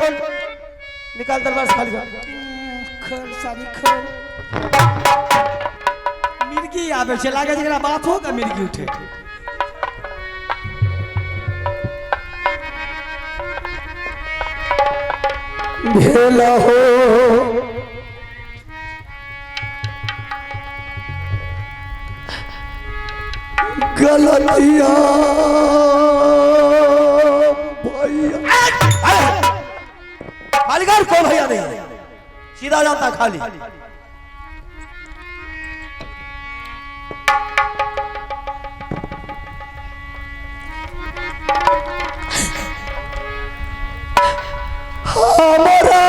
खोल निकाल दरबार से खाली खर सारी खर मिर्गी आवे छे लागे जकरा बात हो का मिर्गी उठे भेला हो गलतिया खाली कर कोई भैया नहीं सीधा जाता खाली हमारा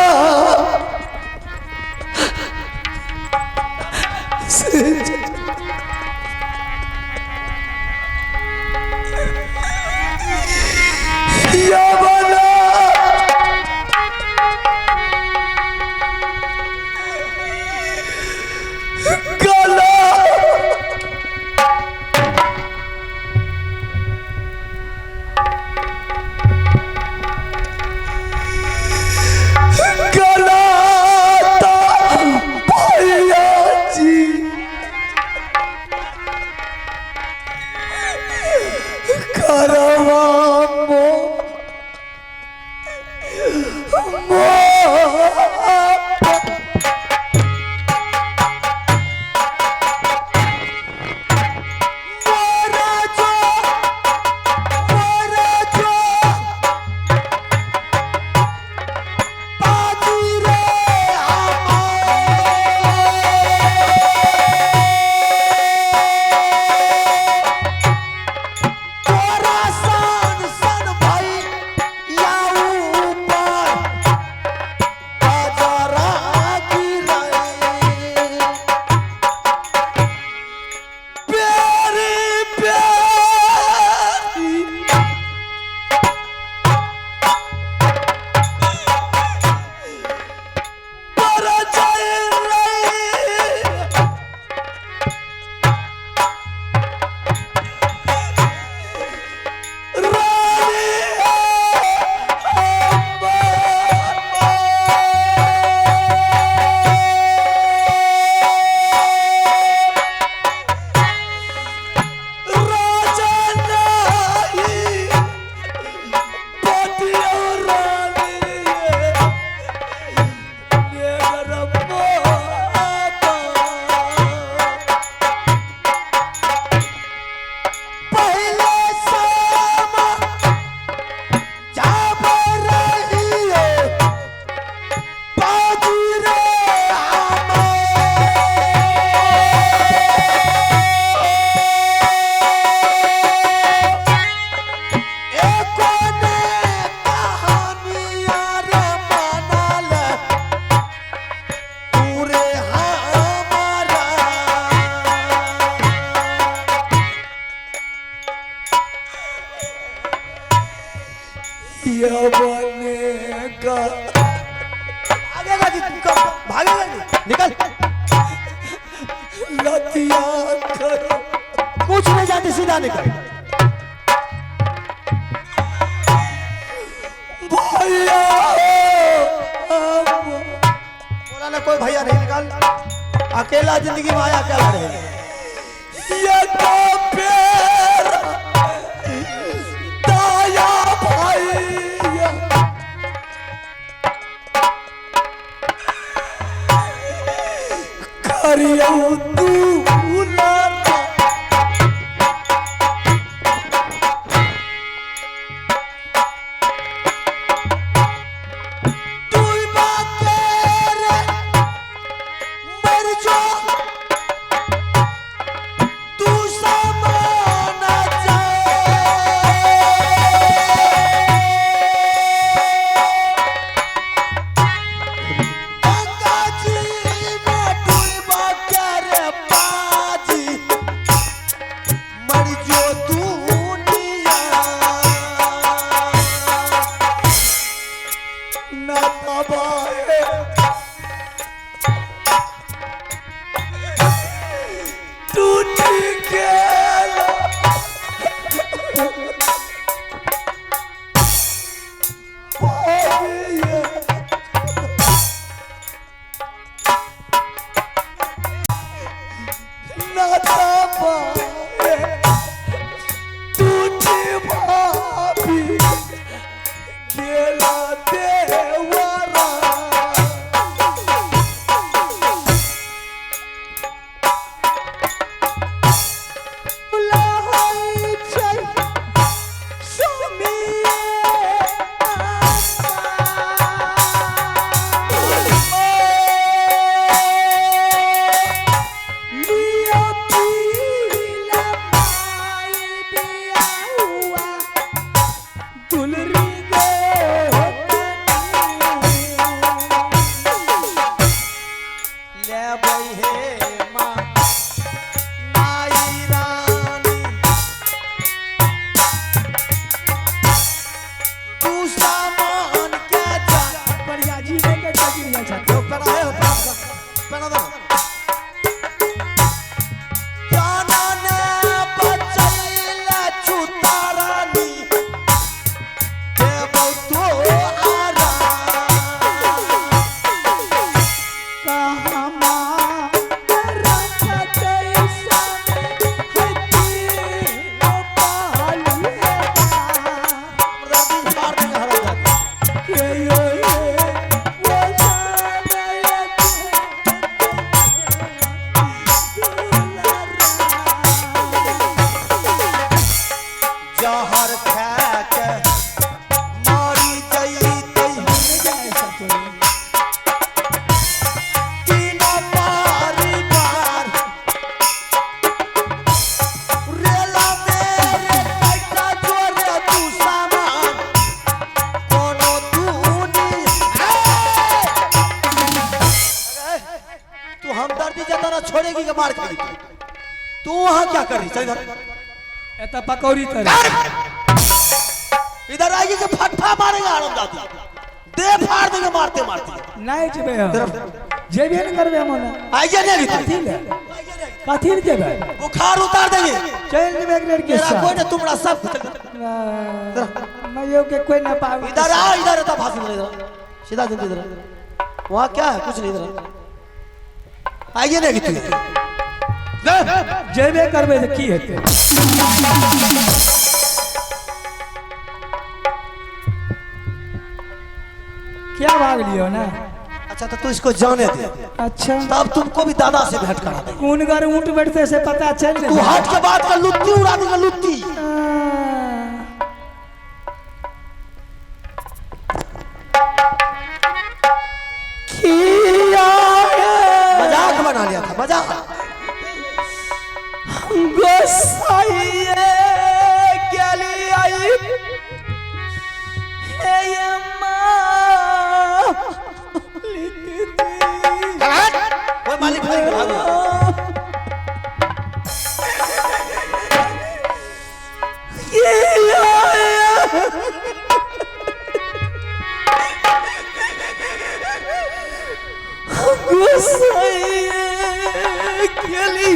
बनेगा भागेगा जी तुमका भागेगा जी निकल लतिया करो कुछ नहीं जाते सीधा निकल भैया बोला ना कोई भैया नहीं निकाल अकेला जिंदगी में आया अकेला रहेगा ये तो प्यार दाया भैया करियो तू Yeah. पहना है पहना दो जाना ने बचैला छुतारानी के बहुतो आरा कहमा रखते सने हती पालिया प्रदादी मार देंगे हरा जाता के यो वो जाने जहर खा के मारी जईते तीनों परिवार रेला मेरे कैटा जोरे तू सामान कोनो दूनी तू हमदर्दी जतना छोड़ेगी के मार खाएगी तू वहां क्या कर रही चल इधर एता पकौड़ी तरह इधर आएगी कि फटफा मारेगा आराम दादी दे फाड़ देंगे मारते मारते नहीं जेबे जेबे न करबे मन आइए नहीं कथी ले कथी ले जेबे बुखार उतार देंगे चल जेबे एक लड़के तेरा से कोई ना तुमरा सब मैं यो के कोई ना पावे इधर आ इधर तो भाषण इधर सीधा दिन इधर वहां क्या है कुछ नहीं इधर आइए नहीं तू जेबे करबे त की हेते क्या भाग लियो ना अच्छा तो तू इसको जाने दे अच्छा तब तुमको भी दादा से भेंट करा दे कौन घर ऊंट बैठते से पता चल तू हट के बात कर लुत्ती उड़ा देगा लुत्ती किया मजाक बना लिया था मजाक गोसाइए गली आई हे मां लिखती कोई मालिक भाई भाग गोसाइए गली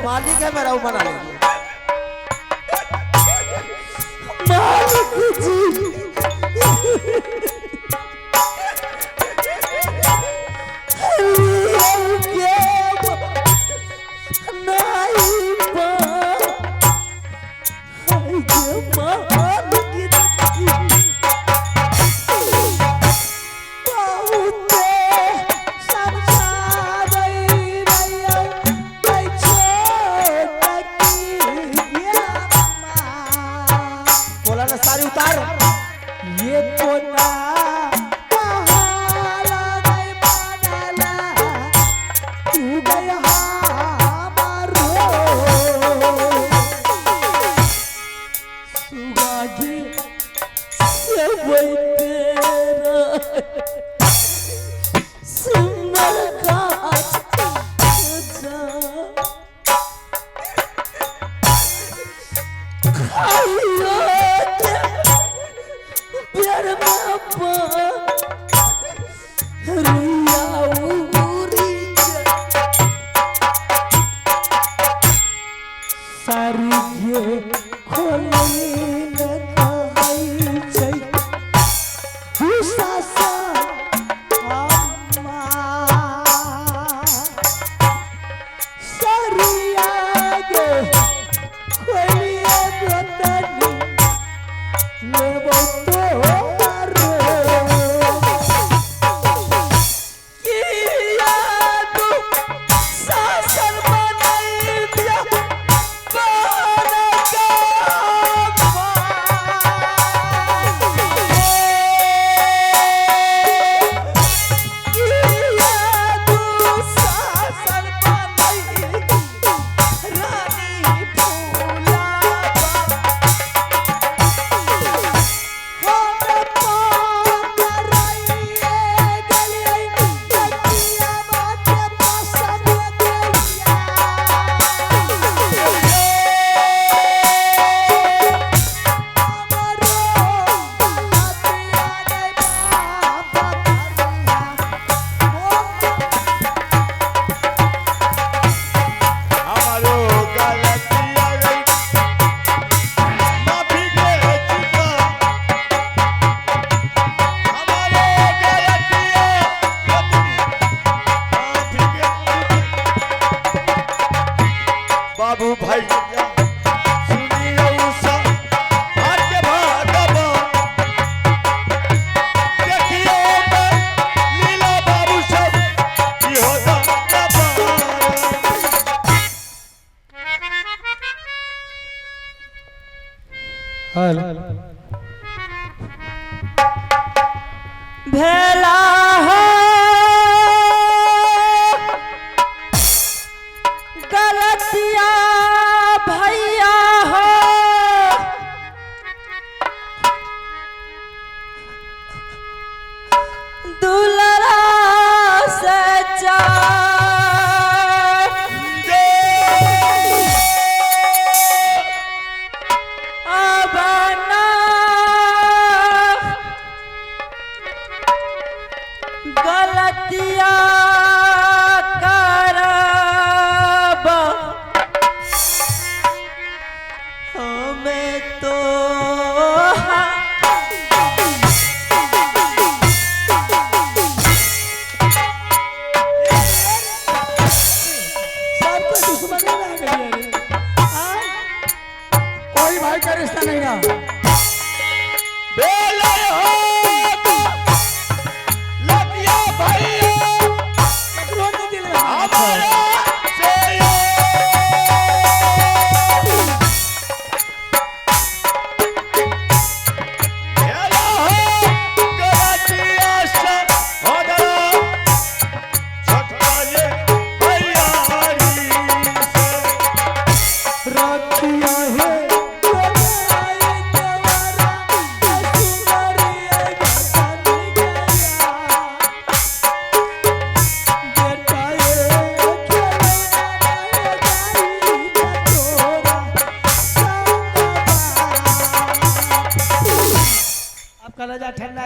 मालिक है मेरा वो बना लेंगे मालिक जी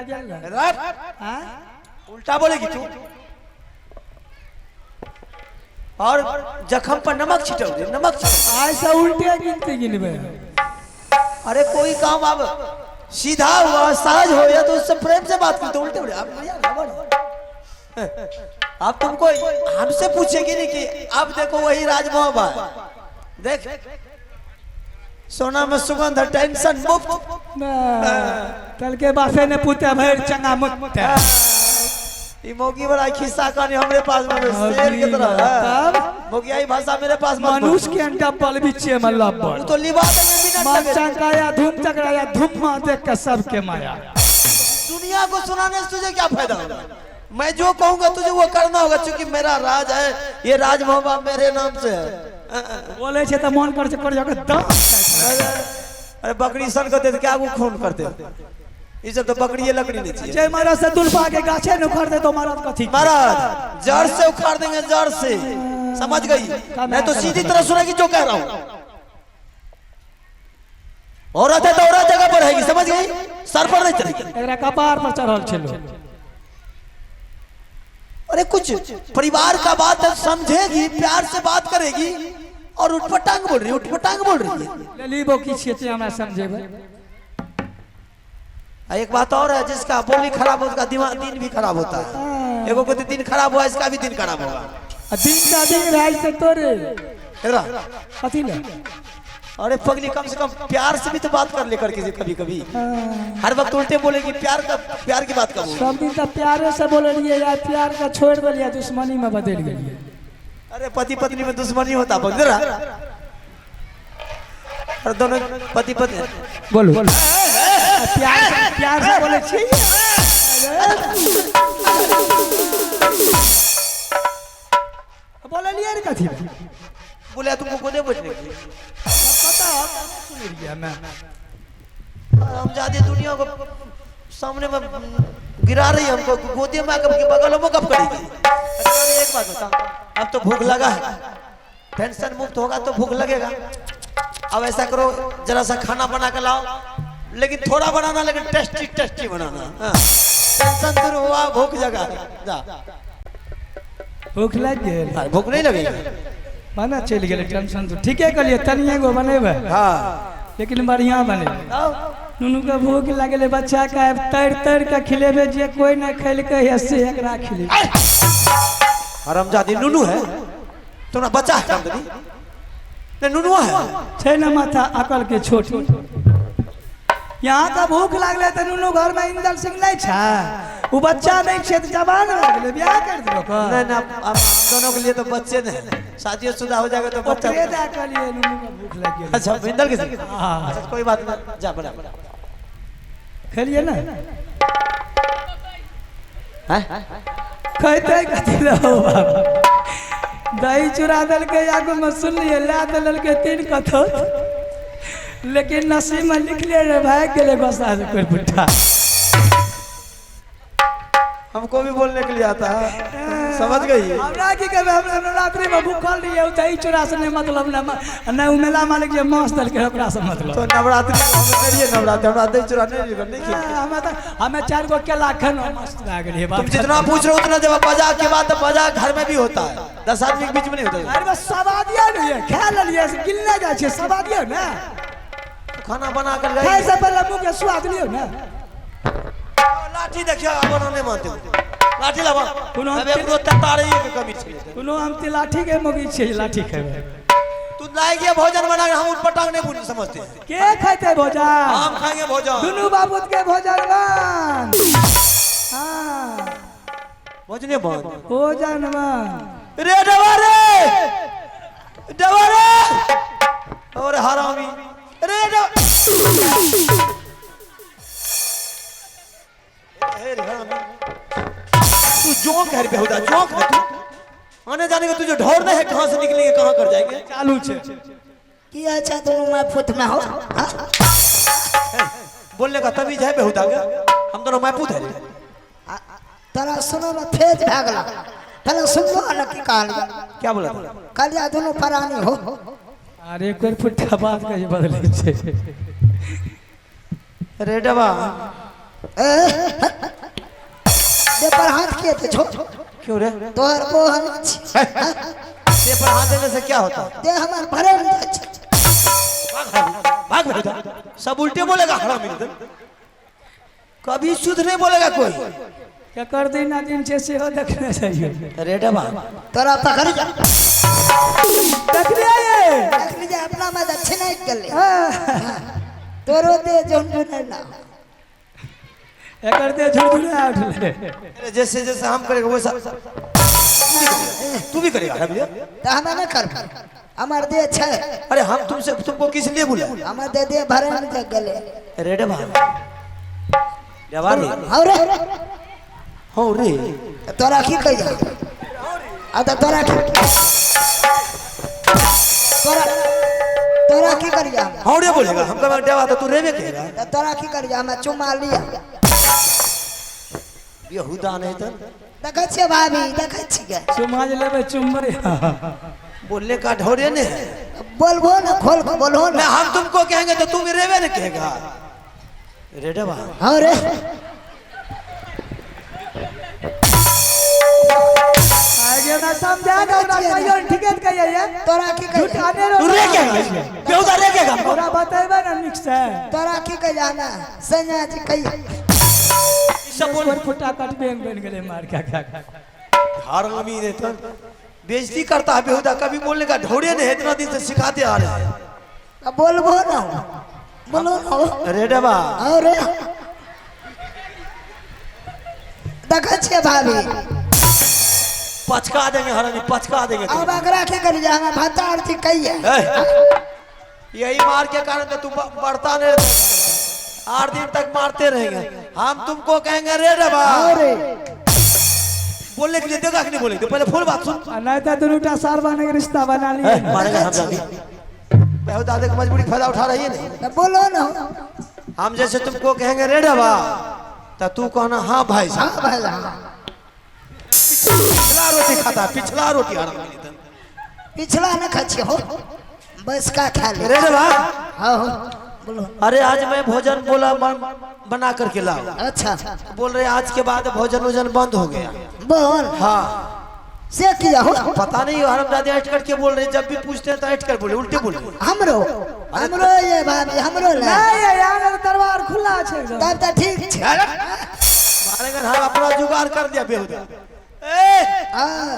आ गेल रह। रख। हाँ? उल्टा बोलेगी तू। और जख्म पर नमक छिटोगे, नमक छिटो। ऐसा उल्टे गिनती गिनबे। अरे कोई काम अब सीधा हुआ सहज हो या तो उससे प्रेम से बात करते उल्टे उल्टे। अब तुमको हमसे पूछेगी नहीं कि अब देखो वही राजमोहन देख सोना में सुगंध है, टेंशन मुक्त। कल के बासे ने पूछा भैर चंगा मुक्त। ये मोगी बड़ा खिस्सा कहानी हमरे पास में शेर की तरह है। मोगियाई भाषा मेरे पास मत बोल। मनुष्य के अंडा पल बिछे में लब्बड़। तो लिबास में मिनट मन लगे। चंकाया धूम चकराया धूम मार देख के सबके माया। दुनिया को सुनाने से तुझे क्या फायदा होगा? मैं जो कहूंगा तुझे वो करना होगा, क्योंकि मेरा राज है, ये राज मोहब्बत मेरे नाम से है। बोले छे तो मन कर जाके दम। अरे बकरी सन करते क्या वो खून करते? ये सब तो बकरी ये लकड़ी नहीं चाहिए। जय महाराज से दुल्फा के गाछे न उखाड़ दे तो महाराज कथी? महाराज जड़ से उखाड़ देंगे, जड़ से। समझ गई? मैं तो सीधी तरह सुनेगी जो कह रहा हूँ। औरत है तो औरत जगह पर रहेगी, समझ गई? सर पर नहीं चढ़ेगी। एकरा कपार पर चढ़ल छलो। अरे कुछ परिवार का बात है, समझेगी, प्यार से बात करेगी और उठपटांग बोल रही है, उठपटांग बोल रही है। ले लीबो की छिए हमरा समझेबे। एक बात और है, जिसका बोली खराब हो उसका दिमाग दिन भी खराब होता है। एगो को तो दिन खराब हुआ, इसका भी दिन खराब होगा। दिन का दिन राज से तोरे हेरा, कथी ले? अरे पगली कम से कम प्यार से भी तो बात कर लेकर किसी कभी कभी। हर वक्त उल्टे बोलेगी, प्यार की बात करो। सब दिन तो प्यारे से बोलिए यार, प्यार का छोड़ दिया, दुश्मनी में बदल गई। अरे पति पत्नी में दुश्मनी होता बगरा। और दोनों पति पत्नी बोलो प्यार से बोले छी। बोले लिए रे कथी? बोले तुमको कोने बैठने के लिए पता हो सुन लिया मैं। हम ज्यादा दुनिया को सामने में गिरा रही है, हमको गोदी में आकर के बगल में कब करेगी? एक बात बता, अब तो भूख लगा है, टेंशन मुक्त होगा तो भूख लगेगा। अब ऐसा करो, जरा सा खाना बना के लाओ, लेकिन थोड़ा बनाना, लेकिन टेस्टी टेस्टी बनाना। टेंशन दूर हुआ, भूख जगा जा। भूख लग गई? भूख नहीं लगेगी? बना चल गए टेंशन तो ठीक है कलिए तनिए गो बनेबे। हाँ लेकिन बढ़िया बने। नुनू के भूख लगले, बच्चा का तर के खिलेबे, जे कोई ना खैलके ऐसे एकरा खिले। हरामजादी नुनू है तुम्हारा बच्चा है? काम नहीं नुनू है, छे ना माथा अकल के छोटी। यहाँ का भूख लगले तो नुनू घर में इंदर सिंह नहीं छा, वो बच्चा नहीं छे तो जवान लगले, ब्याह कर दिलो का। नहीं ना, अब दोनों के लिए तो बच्चे नहीं, शादी शुदा हो जाएगा तो बच्चा। ओकरे दा के लिए नुनू का भूख लग गई। अच्छा इंदर के साथ? हां अच्छा कोई बात नहीं, जा बड़ा खेलिए ना। हैं कहते कथी लो दही चुरा दल के आगू में सुन लिए, ला दल के 3 कथो, लेकिन नसीब में लिख ले रे भाई के लिए गोसा से कोई पुट्ठा। हमको भी बोलने के लिए आता है, समझ गई? हमरा की कहबे, हमरा नवरात्रि में भूखल रहिए, दही चुरा से नहीं मतलब ना उ मेला मालिक जे मांस दल के ओकरा से मतलब। तो नवरात्रि हम करिए, नवरात्रि हमरा दही चुरा नहीं हमें 4 गो केला खाना मस्त लाग रही है। तुम जितना पूछ रहे हो उतना जब बजा के बाद बजा घर में भी होता है, 10 आदमी के बीच में नहीं होता। अरे बस सवादिया नहीं है, खा लिए गिनने जा छे सवादिया ना, खाना बना कर खाए से पहले मुंह के स्वाद लियो ना। लाठी देखियो, अब नहीं मानते हो लाठी लावा। कोनो अबे अपनो ततारे के कमी छे, कोनो हम ते लाठी के मोगी छे, लाठी खाबे। तू लाई के भोजन बना के हम उठपटांग नहीं बुझ समझते। के खाते भोजन? हम खाएंगे भोजन, दुनू बाबूत के भोजन बन। हां भोजने बन, भोजन बन। रे डवारे और हरामी रे तू जोक है बेहुदा, जोक है तू। आने जाने का तुझे ढोर नहीं है, कहां से निकलेंगे कहां कर जाएंगे? चालू छे कि अच्छा दोनों मैं फुट में हो। बोलने का तमीज है बेहुदा का? हम दोनों महपूत है। तरा सुनो ना फेज भागला, तरा सुनो ना की काल क्या बोला था? कालिया दोनों परानी हो। अरे कोई पुट्ठा बात कहे बदले छे। अरे डबा दे पर हाथ किए थे छो क्यों रे? तोहर बोहन ये पर हाथ देने से क्या होता? दे हमार भरे में भाग बेटा, सब उल्टे बोलेगा हरामी इधर। कभी शुद्ध नहीं बोलेगा कोई। क्या कर दिन ना दिन से हो देखना चाहिए। रेडा बा तोरा पकड़ जा देख लिया ये देख लीजिए अपना में अच्छे नहीं कर ले तोरो दे जोन जो नहीं ना ये करते झुरझुरा उठ ले। जैसे जैसे हम करेंगे वैसा तू भी करेगा हरामी। तो हमें न कर हमार दे अच्छा है अरे हम तुमसे तुमको किस लिए बोले? हमार दे दे भरे में जग गले रेडा बा जवाब रे। और हो रे तोरा की कह जा तो तोरा की तोरा की करिया हो रे बोलेगा हमका देवा तो तू रेबे कहेगा। तो तोरा की करिया मैं चुमा लिया यहूदा नहीं तो देखै छियै भाभी देखै छियै चुमा लेबे चुम्बरे बोलने का ढोरे ने बोलबो ना खोल के बोलो मैं ना हम तुमको कहेंगे तो तुम रेबे नहीं कहेगा। रेडा बा हाँ रे आगे ना समझा ना कहियो ठीक है कहियो ये तोरा की कह जा आने रो तू रे कहेगा बेहुदा रे कहेगा हमको। तोरा बतेबे ना निक्स है तोरा की कह जाना सैया जी कही सब बोल फुटा कट बेंग बन गेले मार का हरामी ने तो बेइज्जती करता है बेहुदा। कभी बोलने का ढोरे ने इतना दिन से सिखाते आ रहे हैं। अब बोलबो ना बोलो ना रेडा बा और देखै छियै भाभी पचका देंगे हरामी पचका देंगे तुम। अब अगरा के कर जा हमें भतार जी कहिए यही मार के कारण तो तुम बढ़ता नहीं 8 दिन तक मारते रहेंगे। हम तुमको कहेंगे रेडा बा और बोलने के लिए देगा कि नहीं बोलेंगे? पहले फुल बात सुन। नहीं तो दुनुटा सार बने के रिश्ता बना लिए मारेगा हम जाके बहुत आदमी की मजबूरी फायदा उठा रही है ना। तो बोलो ना हम जैसे तुमको कहेंगे रेडा बा तो तू कहना हाँ भाई साहब। हाँ भाई हाँ पिछला रोटी खाता पिछला रोटी हरामी ने। पिछला न खा हो बस का खा ले रेडा बा हाँ हो बोलो अरे आज मैं भोजन बोला बना करके लाओ। अच्छा बोल रहे आज के बाद भोजन वोजन बंद हो गया। बोल हाँ से किया हो पता नहीं हरमजादे हट करके बोल रहे जब भी पूछते हैं तो हट कर बोले उल्टे बोले। हमरो हमरो ये भाभी हमरो ले नहीं यार दरबार खुला है एकदम तब तो ठीक छे मारेंगे हम अपना जुगाड़ कर दिया बेहुदा। हाँ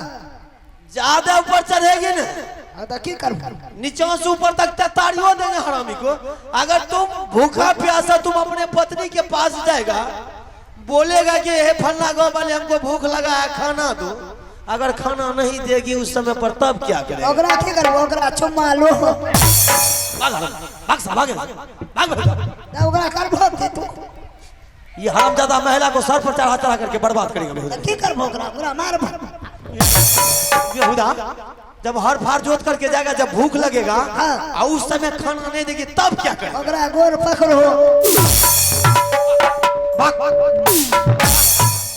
ज्यादा ऊपर चढ़ेगी ना तो की कर नीचे से ऊपर तक ताड़ियों देंगे हरामी को। अगर तुम भूखा प्यासा तुम अपने पत्नी के पास जाएगा बोलेगा कि हे फलना गाँव वाले हमको भूख लगा है खाना दो। अगर खाना नहीं देगी उस समय पर तब क्या करेगा? ओकरा की कर ओकरा चुम्मा लो भाग भाग सा भाग भाग तो ओकरा करबो के तू ये हरामजादा महिला को सर पर चढ़ा चढ़ा करके बर्बाद करेगा बेहुदा। की करबो ओकरा ओकरा मार बेहुदा जब हर फार जोत करके जाएगा जब भूख लगेगा हाँ। और उस समय खाना नहीं देगी तब क्या करेगा? ओकरा गोर पकड़ो भाग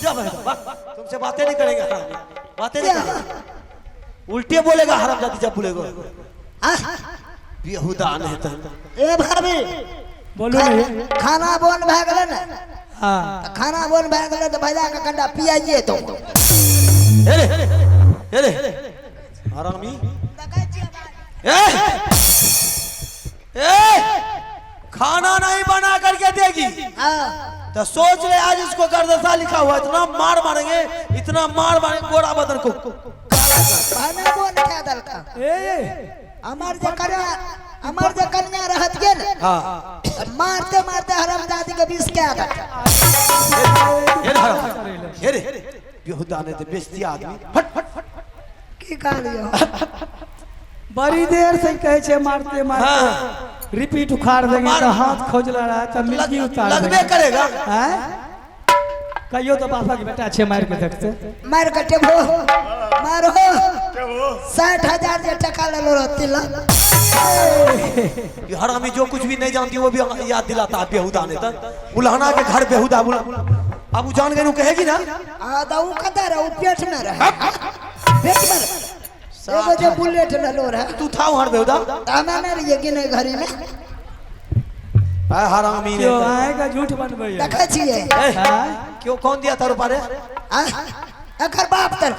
जा बेहुदा भाग। तुमसे बातें नहीं करेंगे हरामी बातें नहीं करेंगे उल्टे बोलेगा हरामजादी जब बोलेगा हाँ? बेहुदा नहीं तो ए भाभी बोलो नहीं खाना बोन भए गेलै ना हाँ खाना बोन भए गेलै तो भैया के कंडा पियाइए तो अरे हरामी ए खाना नहीं बना करके देगी हाँ तो सोच ले आज इसको गर्दसा लिखा हुआ इतना मार मारेंगे गोरा बदन को खाना बोन क्या दल का हमार जे कन्या रहत गेल हाँ मारते मारते हरामजादी के बीच क्या था बेहुदा ने तो बेइज्जती आदमी फट फट फट की कहलियो बड़ी देर से कहे छे मारते मारते रिपीट उखाड़ देंगे तो हाथ खोजला रहा तो मिर्गी उतार लगबे करेगा हैं कहियो तो बाबा के बेटा छे मार के देखते मार के टेबो मारो 60,000 जे टका ले लो रहती ला ये हरामी जो कुछ भी नहीं जानती वो भी याद दिलाता है बेहुदा ने तो उल्हाना के घर बेहुदा बुला अब वो जान गए कहेगी ना आ दऊ कदर उ पेट में रहे पेट में एगो जो बुलेट ले लो रहे तू था वहां बेहुदा ताना में रहिए कि नहीं घरी में हरामी क्यों आएगा झूठ बनबै देखे छिए क्यों कौन दिया था रुपा रे? एकर बाप तर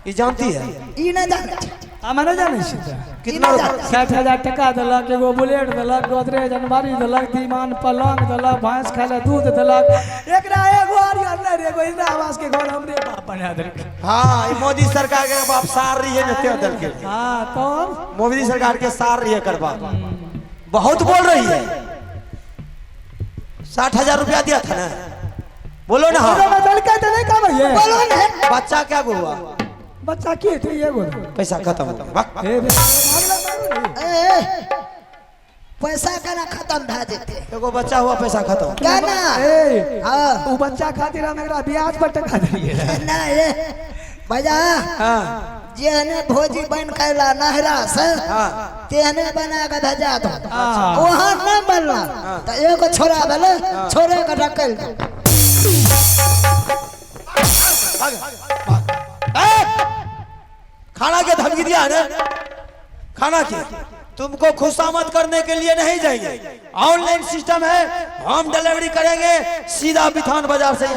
ये जानती है ई न जाने छै। हम न जानै छी कितना रुपया? 60,000 टका देलक, एगो बुलेट देलक, गोदरेज अलमारी देलक, दीवान पलंग देलक, भैंस खाय ले दूध देलक। एकरा एगो आरियर नहीं रे, एगो इंदिरा आवास के घर हमरे बाप बना देलक। हाँ ये मोदी सरकार के बाप सार रही है नते दल के। हां तो मोदी सरकार के सार रही है कर बाप बहुत बोल रही है। 60,000 रुपया दिया था ना, बोलो ना। तो बदल के तो नहीं कमाइए। बोलो न बच्चा क्या हुआ? बच्चा की थे एगो पैसा खत्म। ए पैसा केना खत्म भ जेते? एगो बच्चा हुआ पैसा खत्म। केना? ए हां उ बच्चा खातिर हम एकरा ब्याज पर टका दिए ना ए भैया हाँ जेहने भोजी बन कैला नहरा से हाँ तेहने बना के भेजा दो। हाँ। वहां न बनला तो एगो छोरा भेले, छोरे के ढकेल दो। खाना के धमकी दिया है ना? खाना की तुमको खुशामद करने के लिए नहीं जाएंगे, ऑनलाइन सिस्टम है, हम डिलीवरी करेंगे सीधा बिथान बाजार से।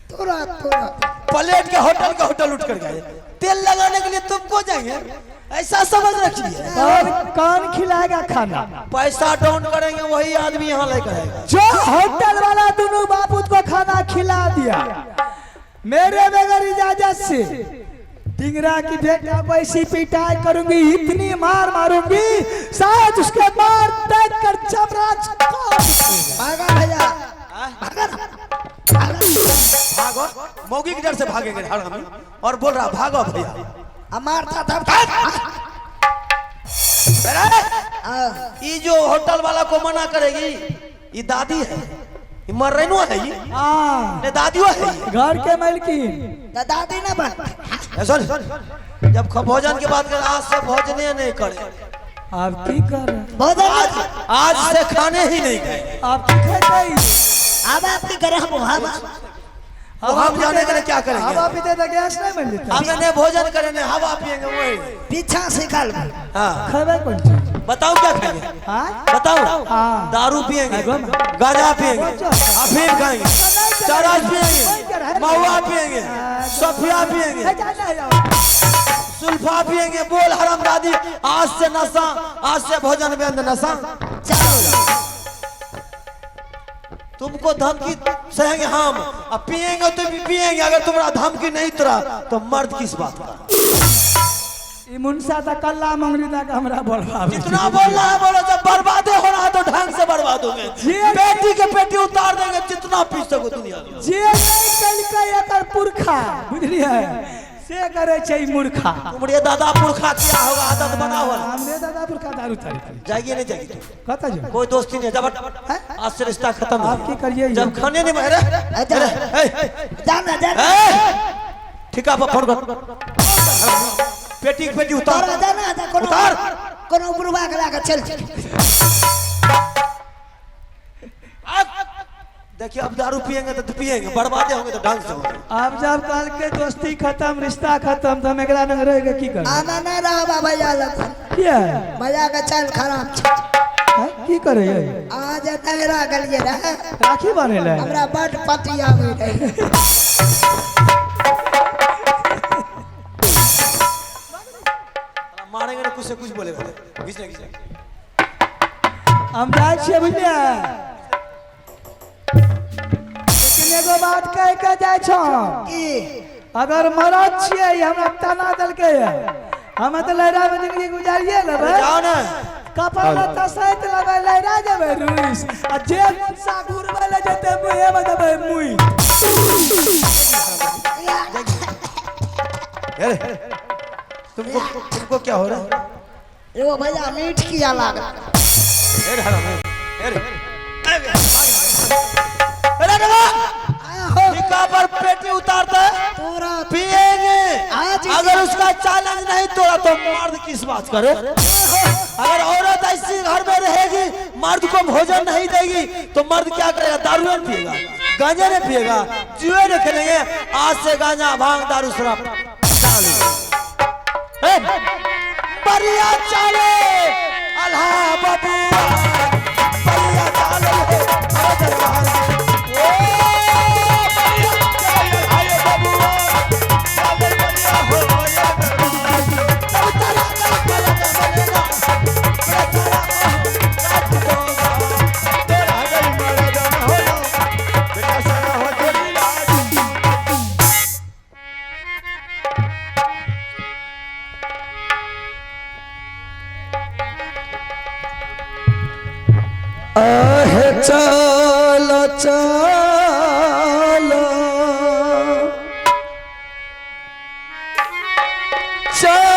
तोरा तोरा प्लेट के होटल उठ कर गए, तेल लगाने के लिए तुमको जाएंगे, ऐसा समझ रखिए। और कौन खिलाएगा खाना? पैसा डाउन करेंगे वही आदमी यहाँ लेकर आएगा। जो होटल वाला दोनों बापूत को खाना खिला दिया मेरे बगैर इजाजत से, टिंगरा की बेटा वैसी पिटाई करूंगी, इतनी मार मारूंगी शायद उसके मार देख कर जबराज भागा भैया भागो, मौगी के डर से भागेंगे हरामी। और बोल रहा भागो भैया, हमार था ये जो होटल वाला को मना करेगी ये दादी है, ये मर रही है, ये ने दादियों है, घर के मालकिन दादी न बन। सुन जब भोजन के बाद आज से भोजने नहीं करे, आप की कर रहे? भोजन आज से खाने ही नहीं गए। आप की खाते? अब आप की करे हम जाने के लिए क्या करेंगे? हवा पीते तो गैस नहीं मिल देता। हम ने भोजन करेंगे, हवा पिएंगे वही। पीछा से खा लो। हाँ खावे कौन चीज? बताओ क्या खाएंगे? हाँ बताओ। हाँ। दारू पिएंगे, गांजा पिएंगे, अफीम खाएंगे, चरस पिएंगे, महुआ पिएंगे, सफिया पिएंगे, सुल्फा पिएंगे। बोल हरामजादी, आज से नशा, आज से भोजन बंद नशा। तुमको धमकी सहेंगे हम, अब पिएंगे तो भी पिएंगे, अगर तुम्हारा धमकी नहीं तुरा तो मर्द किस बात का? ई मुनसा ता कल्ला मंगरी ता का हमरा बोलवा। जितना बोलना है बोलो, जब बर्बादे हो रहा है तो ढंग से बर्बाद होंगे। बेटी के पेटी उतार देंगे जितना पी सको दुनिया में। जे नहीं कलकै एकर पुरखा बुझलिए से करे छै मूर्खा। तुम्हारे दादा पुरखा किया होगा, आदत बना हुआ। हमरे दादा पुरखा दारू तारी जाइए नहीं जाइए, कता जो कोई दोस्ती नहीं। जब आज से रिश्ता खत्म। आप की करिए? जब खाने नहीं बहरे जाना जाना ठिका पर फोन कर, पेटी के पेटी उतार तोरा जाना था कोनो उतार। कोनो बुढ़वा के लाके चल चल। देखिए अब दारू पिएंगे तो पिएंगे, बर्बादे होंगे तो ढंग से होंगे। आप जब कल के दोस्ती खत्म, रिश्ता खत्म, तो हम एकरा न रहेगा की कर? आना न रहा भैया लग किया भैया का चल खराब छ। की करे ये? आज नहरा गलिए रहे, राखी बांधे ले हमरा बड़ पति आवे रहे। मारेंगे ना कुछ से कुछ बोलेगा, घिसने घिसने। हम जाए छिए बुझलिए, लेकिन एगो बात कह के जाए छो, की अगर मरद छिए हमरा तना दलके हम तो लहरा में जिंदगी गुजारिए लेबे। जाओ ना कपाल तसैत लेबे, लहरा जेबे रूस आ जे सा घुरबे ले जते मुहे में देबे मुई। तुमको क्या हो रहा है? एगो भैया मीठ किया लागा। ठिका पर पेटी उतारता है, तोरा पिएंगे। आज अगर उसका चैलेंज नहीं तोड़ा तो मर्द किस बात करे? अगर औरत ऐसी घर में रहेगी, मर्द को भोजन नहीं देगी तो मर्द क्या करेगा? दारू नहीं पिएगा, गांजा नहीं पिएगा, जुए नहीं खेलेंगे। आज से गांजा भांग दारू शराब बढ़िया चले। काला बबुआ बलिया चाल है हर दरबार में ओ बलिया चाल है बबुआ चाल बलिया हो या दरबार सब तारा का बलिया बनेगा बेचारा रात होगा तेरा गई मर्दन हो बेटा सारा हो तेरी आहे चलो चलो चलो